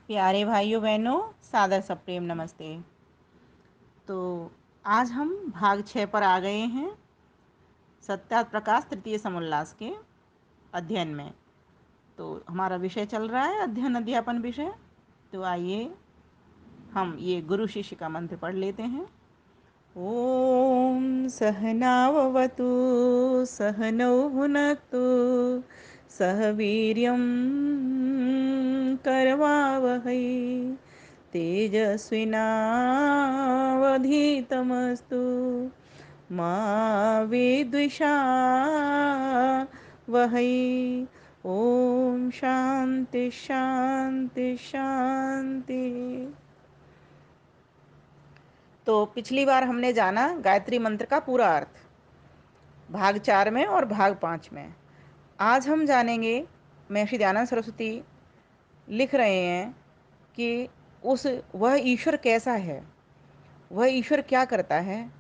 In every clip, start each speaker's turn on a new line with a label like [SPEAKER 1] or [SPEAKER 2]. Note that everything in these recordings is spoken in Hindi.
[SPEAKER 1] प्यारे भाइयों बहनों, सादर सप्रेम नमस्ते। तो आज हम भाग 6 पर आ गए हैं सत्यार्थ प्रकाश तृतीय समुल्लास के अध्ययन में। तो हमारा विषय चल रहा है अध्ययन अध्यापन विषय। तो आइए हम ये गुरु शिष्य का मंत्र पढ़ लेते हैं। ओम सहनाववतु सहनौ भुनक्तु सह वीर्यं करवावहै तेजस्विनावधीतमस्तु मा विद्विषावहै। ओम शांति शांति शांति। तो पिछली बार हमने जाना गायत्री मंत्र का पूरा अर्थ भाग 4 में और भाग 5 में। आज हम जानेंगे, महर्षि दयानंद सरस्वती लिख रहे हैं कि वह ईश्वर कैसा है, वह ईश्वर क्या करता है।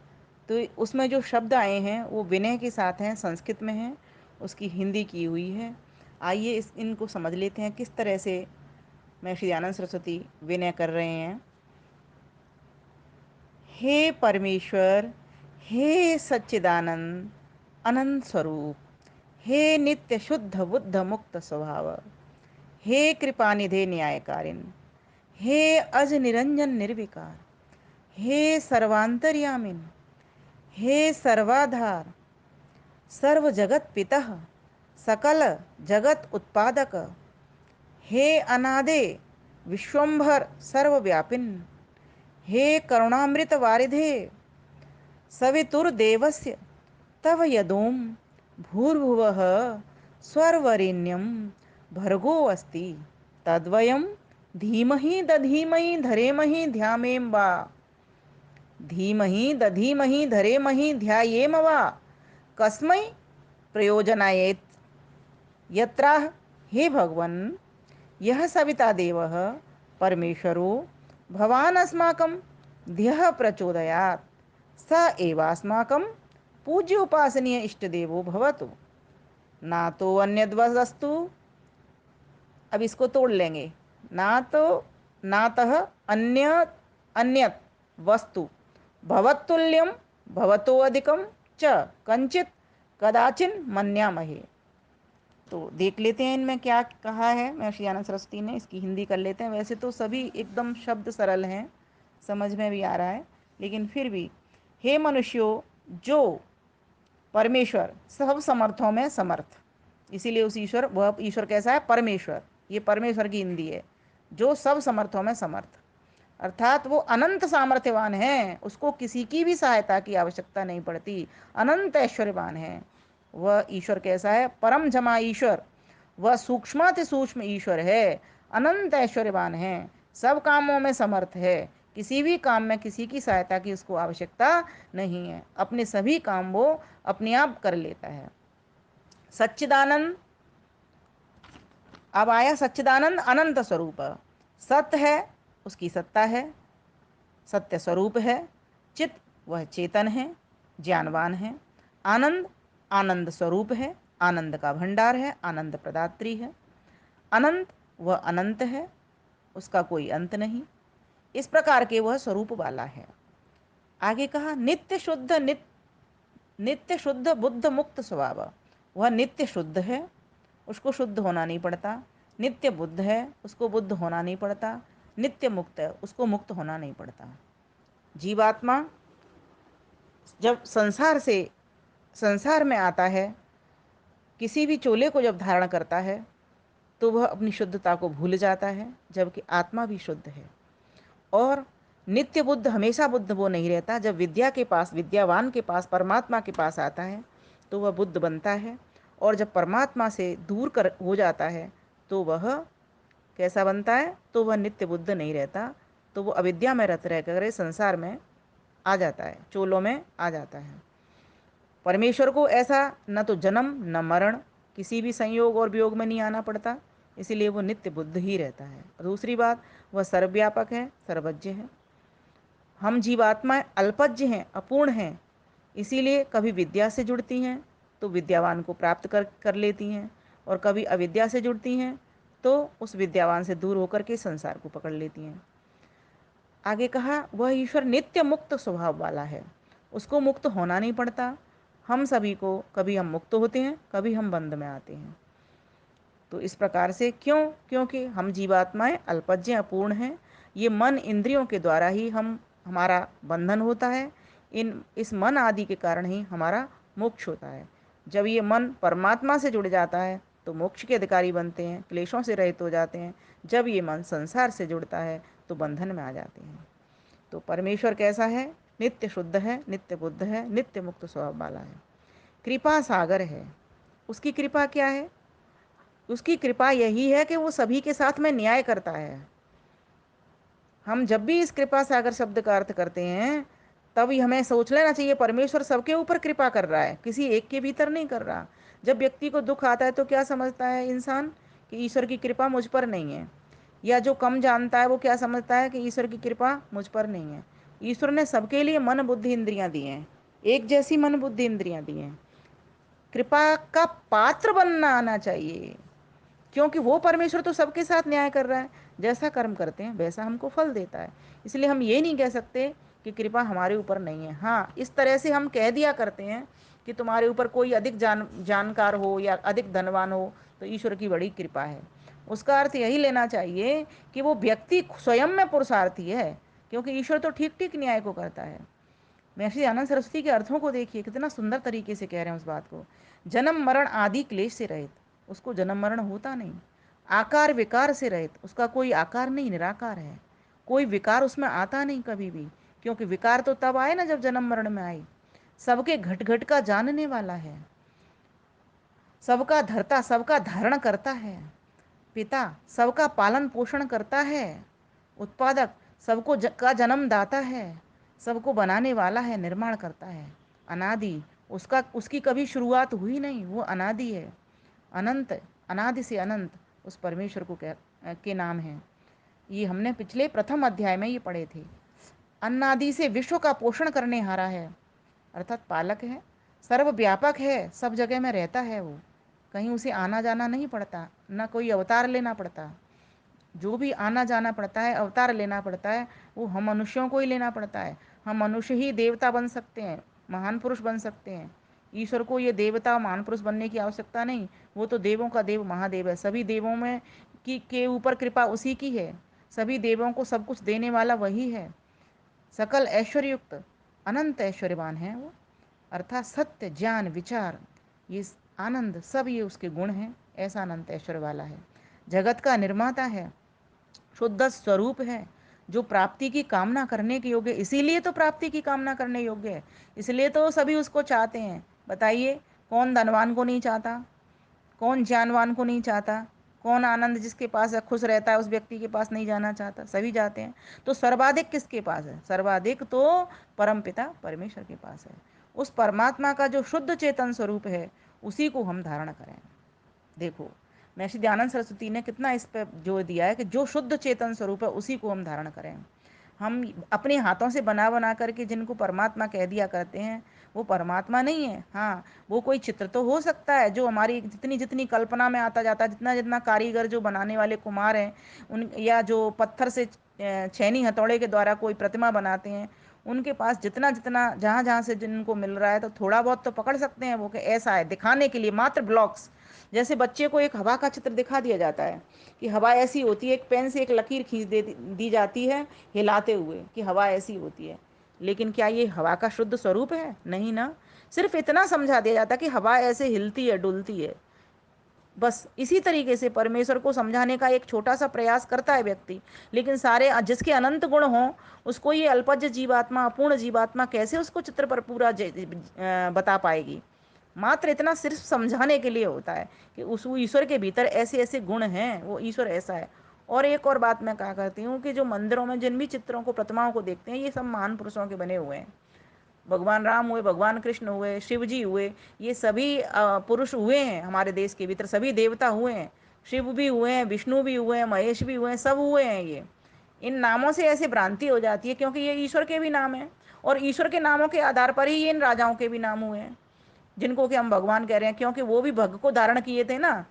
[SPEAKER 1] तो उसमें जो शब्द आए हैं वो विनय के साथ हैं, संस्कृत में हैं, उसकी हिंदी की हुई है। आइए इनको समझ लेते हैं किस तरह से महर्षि दयानंद सरस्वती विनय कर रहे हैं। हे परमेश्वर, हे सच्चिदानंद अनंत स्वरूप, हे नित्य शुद्ध बुद्ध मुक्त स्वभाव, हे कृपानिधे न्यायकारिण, हे अज निरंजन निर्विकार, हे सर्वांतर्यामिन, हे सर्वाधार, सर्व जगत पितः, सकल जगत उत्पादक, हे अनादे विश्वंभर सर्वव्यापिन, हे करुणामृत वारिधे सवितुर्देवस्य तव यदोम भूर्भुवः स्वरवरेण्यं भर्गो अस्ति तद्वयं धीमहि दधीमहि धरेमहि ध्यामेम वा, धीमहि दधीमहि धरेमहि ध्यायेम वा, कस्मै प्रयोजनाय यत्राह। हे भगवन्, यह सविता देवः परमेश्वरो भवान् अस्माकं ध्यः प्रचोदयात्, स एवास्माकं पूज्य उपासनीय इष्टदेवो भवतु, ना तो अन्यद्वस्तु। अब इसको तोड़ लेंगे। ना तो नातः अन्य अन्यत वस्तु भवत्तुल्यम भवतो अधिकम च कंचित कदाचिन मन्यामहे। तो देख लेते हैं इनमें क्या कहा है महर्षि दयानंद सरस्वती ने, इसकी हिंदी कर लेते हैं। वैसे तो सभी एकदम शब्द सरल हैं, समझ में भी आ रहा है, लेकिन फिर भी हे मनुष्यों, जो परमेश्वर सब समर्थों में समर्थ, इसीलिए उस ईश्वर, वह ईश्वर कैसा है, परमेश्वर, ये परमेश्वर की हिंदी है, जो सब समर्थों में समर्थ, अर्थात वो अनंत सामर्थ्यवान है, उसको किसी की भी सहायता की आवश्यकता नहीं पड़ती, अनंत ऐश्वर्यवान है। वह ईश्वर कैसा है, परम जमा ईश्वर, वह सूक्ष्माति सूक्ष्म ईश्वर है, अनंत ऐश्वर्यवान है, सब कामों में समर्थ है, किसी भी काम में किसी की सहायता की उसको आवश्यकता नहीं है, अपने सभी काम वो अपने आप कर लेता है। सच्चिदानंद, अब आया सच्चिदानंद अनंत स्वरूप। सत्य है, उसकी सत्ता है, सत्य स्वरूप है। चित, वह चेतन है, ज्ञानवान है। आनंद, आनंद स्वरूप है, आनंद का भंडार है, आनंद प्रदात्री है। अनंत, वह अनंत है, उसका कोई अंत नहीं, इस प्रकार के वह स्वरूप वाला है। आगे कहा नित्य शुद्ध, नित्य शुद्ध बुद्ध मुक्त स्वभाव, वह नित्य शुद्ध है, उसको शुद्ध होना नहीं पड़ता। नित्य बुद्ध है, उसको बुद्ध होना नहीं पड़ता। नित्य मुक्त है, उसको मुक्त होना नहीं पड़ता। जीवात्मा जब संसार में आता है, किसी भी चोले को जब धारण करता है, तो वह अपनी शुद्धता को भूल जाता है, जबकि आत्मा भी शुद्ध है। और नित्य बुद्ध, हमेशा बुद्ध वो नहीं रहता। जब विद्या के पास, विद्यावान के पास, परमात्मा के पास आता है तो वह बुद्ध बनता है, और जब परमात्मा से दूर कर हो जाता है तो वह कैसा बनता है, तो वह नित्य बुद्ध नहीं रहता, तो वो अविद्या में रत रह कर संसार में आ जाता है, चोलों में आ जाता है। परमेश्वर को ऐसा न तो जन्म न मरण, किसी भी संयोग और वियोग में नहीं आना पड़ता, इसीलिए वो नित्य बुद्ध ही रहता है। दूसरी बात, वह सर्वव्यापक है, सर्वज्ञ है। हम जीवात्माएं अल्पज्ञ हैं, अपूर्ण हैं, इसीलिए कभी विद्या से जुड़ती हैं तो विद्यावान को प्राप्त कर लेती हैं, और कभी अविद्या से जुड़ती हैं तो उस विद्यावान से दूर होकर के संसार को पकड़ लेती हैं। आगे कहा, वह ईश्वर नित्य मुक्त स्वभाव वाला है, उसको मुक्त होना नहीं पड़ता। हम सभी को कभी हम मुक्त होते हैं, कभी हम बंध में आते हैं। तो इस प्रकार से क्यों? क्योंकि हम जीवात्माएं अल्पज्ञ अपूर्ण हैं। ये मन इंद्रियों के द्वारा ही हमारा बंधन होता है। इस मन आदि के कारण ही हमारा मोक्ष होता है। जब ये मन परमात्मा से जुड़ जाता है तो मोक्ष के अधिकारी बनते हैं, क्लेशों से रहित हो जाते हैं। जब ये मन संसार से जुड़ता है तो बंधन में आ जाते हैं। तो परमेश्वर कैसा है? नित्य शुद्ध है, नित्य बुद्ध है, नित्य मुक्त स्वभाव वाला है, कृपा सागर है। उसकी कृपा क्या है? उसकी कृपा यही है कि वो सभी के साथ में न्याय करता है। हम जब भी इस कृपा सागर शब्द का अर्थ करते हैं तब हमें सोच लेना चाहिए परमेश्वर सबके ऊपर कृपा कर रहा है, किसी एक के भीतर नहीं कर रहा। जब व्यक्ति को दुख आता है तो क्या समझता है इंसान? कि ईश्वर की कृपा मुझ पर नहीं है। या जो कम जानता है वो क्या समझता है? कि ईश्वर की कृपा मुझ पर नहीं है। ईश्वर ने सबके लिए मन बुद्धि इंद्रियां दी हैं, एक जैसी मन बुद्धि इंद्रियां दी हैं। कृपा का पात्र बनना आना चाहिए, क्योंकि वो परमेश्वर तो सबके साथ न्याय कर रहा है। जैसा कर्म करते हैं वैसा हमको फल देता है। इसलिए हम ये नहीं कह सकते कि कृपा हमारे ऊपर नहीं है। हाँ, इस तरह से हम कह दिया करते हैं कि तुम्हारे ऊपर कोई अधिक जानकार हो या अधिक धनवान हो तो ईश्वर की बड़ी कृपा है। उसका अर्थ यही लेना चाहिए कि वो व्यक्ति स्वयं में पुरुषार्थी है, क्योंकि ईश्वर तो ठीक ठीक न्याय को करता है। महर्षि आनंद सरस्वती के अर्थों को देखिए, कितना सुंदर तरीके से कह रहे हैं उस बात को। जन्म मरण आदि क्लेश से रहित, उसको जन्म मरण होता नहीं। आकार विकार से रहित, उसका कोई आकार नहीं, निराकार है। कोई विकार उसमें आता नहीं कभी भी, क्योंकि विकार तो तब आए ना जब जन्म मरण में आए। सबके घट घट का जानने वाला है, सबका धरता सबका धारण करता है। पिता सबका पालन पोषण करता है। उत्पादक का जन्म दाता है। सबको बनाने वाला है, निर्माण करता है। अनादि, उसकी कभी शुरुआत हुई नहीं, वो अनादि है। अनंत, अनादि से अनंत उस परमेश्वर के नाम है। ये हमने पिछले प्रथम अध्याय में ये पढ़े थे। अन्नादि से विश्व का पोषण करने हारा है, अर्थात पालक है। सर्वव्यापक है, सब जगह में रहता है वो, कहीं उसे आना जाना नहीं पड़ता, ना कोई अवतार लेना पड़ता। जो भी आना जाना पड़ता है, अवतार लेना पड़ता है, वो हम मनुष्यों को ही लेना पड़ता है। हम मनुष्य ही देवता बन सकते हैं, महान पुरुष बन सकते हैं। ईश्वर को ये देवता महान पुरुष बनने की आवश्यकता नहीं। वो तो देवों का देव महादेव है। सभी देवों में के ऊपर कृपा उसी की है। सभी देवों को सब कुछ देने वाला वही है। सकल ऐश्वर्युक्त अनंत ऐश्वर्यवान है वो, अर्थात सत्य ज्ञान विचार ये आनंद सब ये उसके गुण हैं। ऐसा अनंत ऐश्वर्य वाला है। जगत का निर्माता है, शुद्ध स्वरूप है, जो प्राप्ति की कामना करने के योग्य। इसीलिए तो प्राप्ति की कामना करने योग्य है, इसलिए तो सभी उसको चाहते हैं। बताइए, कौन धनवान को नहीं चाहता? कौन ज्ञानवान को नहीं चाहता? कौन आनंद जिसके पास है, खुश रहता है, उस व्यक्ति के पास नहीं जाना चाहता? सभी जाते हैं। तो सर्वाधिक किसके पास है? सर्वाधिक तो परमपिता परमेश्वर के पास है। उस परमात्मा का जो शुद्ध चेतन स्वरूप है उसी को हम धारण करें। देखो, महर्षि दयानंद सरस्वती ने कितना इस पर जोर दिया है कि जो शुद्ध चेतन स्वरूप है उसी को हम धारण करें। हम अपने हाथों से बना बना करके जिनको परमात्मा कह दिया करते हैं वो परमात्मा नहीं है। हाँ, वो कोई चित्र तो हो सकता है जो हमारी जितनी जितनी कल्पना में आता जाता है, जितना जितना कारीगर जो बनाने वाले कुमार हैं उन, या जो पत्थर से छेनी हथौड़े के द्वारा कोई प्रतिमा बनाते हैं, उनके पास जितना जितना जहाँ जहाँ से जिनको मिल रहा है तो थोड़ा बहुत तो पकड़ सकते हैं वो कि ऐसा है, दिखाने के लिए मात्र ब्लॉक्स। जैसे बच्चे को एक हवा का चित्र दिखा दिया जाता है कि हवा ऐसी होती है, एक पेन से एक लकीर खींच दी जाती है हिलाते हुए कि हवा ऐसी होती है। लेकिन क्या ये हवा का शुद्ध स्वरूप है? नहीं ना। सिर्फ इतना समझा दिया जाता है कि हवा ऐसे हिलती है, डुलती है। बस इसी तरीके से परमेश्वर को समझाने का एक छोटा सा प्रयास करता है व्यक्ति। लेकिन सारे जिसके अनंत गुण हों उसको ये अल्पज्य जीवात्मा, अपूर्ण जीवात्मा कैसे उसको चित्र पर पूरा बता पाएगी? मात्र इतना सिर्फ समझाने के लिए होता है कि उस ईश्वर के भीतर ऐसे ऐसे गुण हैं, वो ईश्वर ऐसा है। और एक और बात मैं कहा करती हूँ कि जो मंदिरों में जिन भी चित्रों को, प्रतिमाओं को देखते हैं, ये सब महान पुरुषों के बने हुए हैं। भगवान राम हुए, भगवान कृष्ण हुए, शिव जी हुए, ये सभी पुरुष हुए हैं हमारे देश के भीतर। सभी देवता हुए हैं, शिव भी हुए हैं, विष्णु भी हुए हैं, महेश भी हुए हैं, सब हुए हैं। ये इन नामों से ऐसी भ्रांति हो जाती है क्योंकि ये ईश्वर के भी नाम हैं, और ईश्वर के नामों के आधार पर ही ये इन राजाओं के भी नाम हुए हैं जिनको कि हम भगवान कह रहे हैं, क्योंकि वो भी भग को धारण किए थे ना।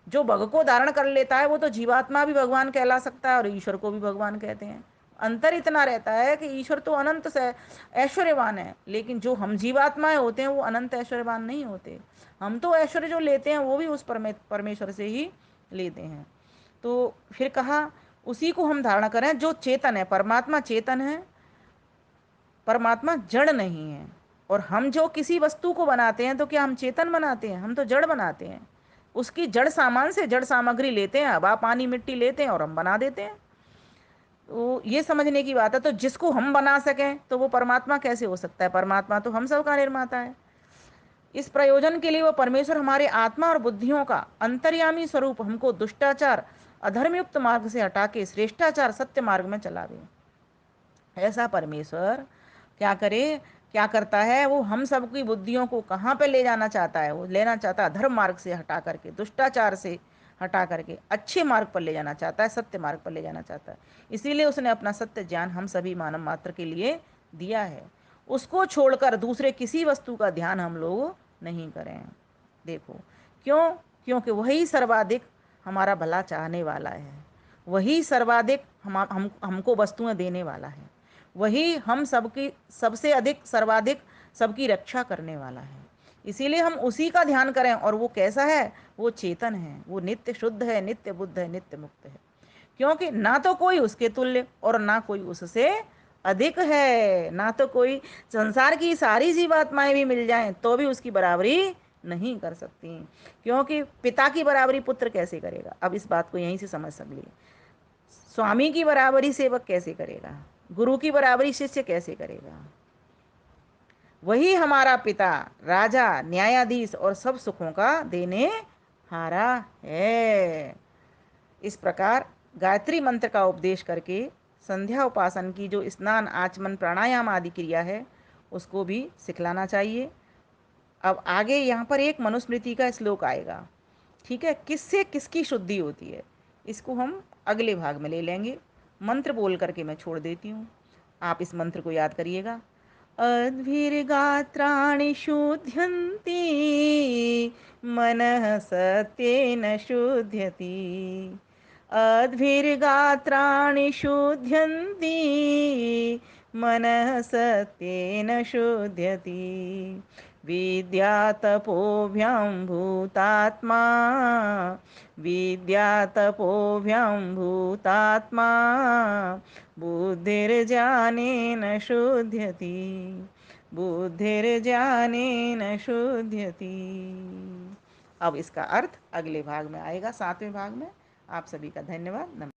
[SPEAKER 1] जो भग को धारण कर लेता है वो तो जीवात्मा भी भगवान कहला सकता है और ईश्वर को भी भगवान कहते हैं। अंतर इतना रहता है कि ईश्वर तो अनंत से ऐश्वर्यवान है, लेकिन जो हम जीवात्माएं होते हैं वो अनंत ऐश्वर्यवान नहीं होते। हम तो ऐश्वर्य जो लेते हैं वो भी उस परमेश्वर से ही लेते हैं। तो फिर कहा उसी को हम धारणा करें जो चेतन है। परमात्मा चेतन है, परमात्मा जड़ नहीं है। और हम जो किसी वस्तु को बनाते हैं तो क्या हम चेतन बनाते हैं? हम तो जड़ बनाते हैं। उसकी जड़ सामान से जड़ सामग्री लेते हैं, हवा पानी मिट्टी लेते हैं और हम बना देते हैं। तो ये समझने की बात है। तो जिसको हम बना सकें तो वो परमात्मा कैसे हो सकता है? परमात्मा तो हम सब का निर्माता है। इस प्रयोजन के लिए वो परमेश्वर हमारे आत्मा और बुद्धियों का अंतर्यामी स्वरूप हमको दुष्टाचार अधर्मयुक्त मार्ग से हटा के श्रेष्ठाचार सत्य मार्ग में चलावे। ऐसा परमेश्वर क्या करे, क्या करता है? वो हम सबकी बुद्धियों को कहाँ पे ले जाना चाहता है? वो लेना चाहता है धर्म मार्ग से हटा करके, दुष्टाचार से हटा करके अच्छे मार्ग पर ले जाना चाहता है, सत्य मार्ग पर ले जाना चाहता है। इसीलिए उसने अपना सत्य ज्ञान हम सभी मानव मात्र के लिए दिया है। उसको छोड़कर दूसरे किसी वस्तु का ध्यान हम लोग नहीं करें। देखो क्यों? क्योंकि वही सर्वाधिक हमारा भला चाहने वाला है। वही सर्वाधिक हमको वस्तुएं देने वाला है। वही हम सबकी सबसे अधिक सर्वाधिक सबकी रक्षा करने वाला है। इसीलिए हम उसी का ध्यान करें। और वो कैसा है? वो चेतन है, वो नित्य शुद्ध है, नित्य बुद्ध है, नित्य मुक्त है। क्योंकि ना तो कोई उसके तुल्य और ना कोई उससे अधिक है। ना तो कोई, संसार की सारी जीवात्माएं भी मिल जाएं तो भी उसकी बराबरी नहीं कर सकती। क्योंकि पिता की बराबरी पुत्र कैसे करेगा? अब इस बात को यहीं से समझ सकलिए। स्वामी की बराबरी सेवक कैसे करेगा? गुरु की बराबरी शिष्य कैसे करेगा? वही हमारा पिता, राजा, न्यायाधीश और सब सुखों का देने हारा है। इस प्रकार गायत्री मंत्र का उपदेश करके संध्या उपासन की जो स्नान आचमन प्राणायाम आदि क्रिया है उसको भी सिखलाना चाहिए। अब आगे यहाँ पर एक मनुस्मृति का श्लोक आएगा, ठीक है? किससे किसकी शुद्धि होती है इसको हम अगले भाग में ले लेंगे। मंत्र बोल करके मैं छोड़ देती हूँ। आप इस मंत्र को याद करिएगा। अद्भिर्गात्राणि शुध्यन्ति मनः सत्येन शुध्यति। अद्भिर्गात्राणि शुध्यन्ति मनः सत्येन शुध्यति। विद्यातपोभ्यां भूतात्मा, विद्यातपोभ्यां भूतात्मा बुद्धिर्ज्ञानेन शुध्यति। बुद्धिर्ज्ञानेन शुध्यति। अब इसका अर्थ अगले भाग में आएगा, 7वें भाग में। आप सभी का धन्यवाद। नमस्कार।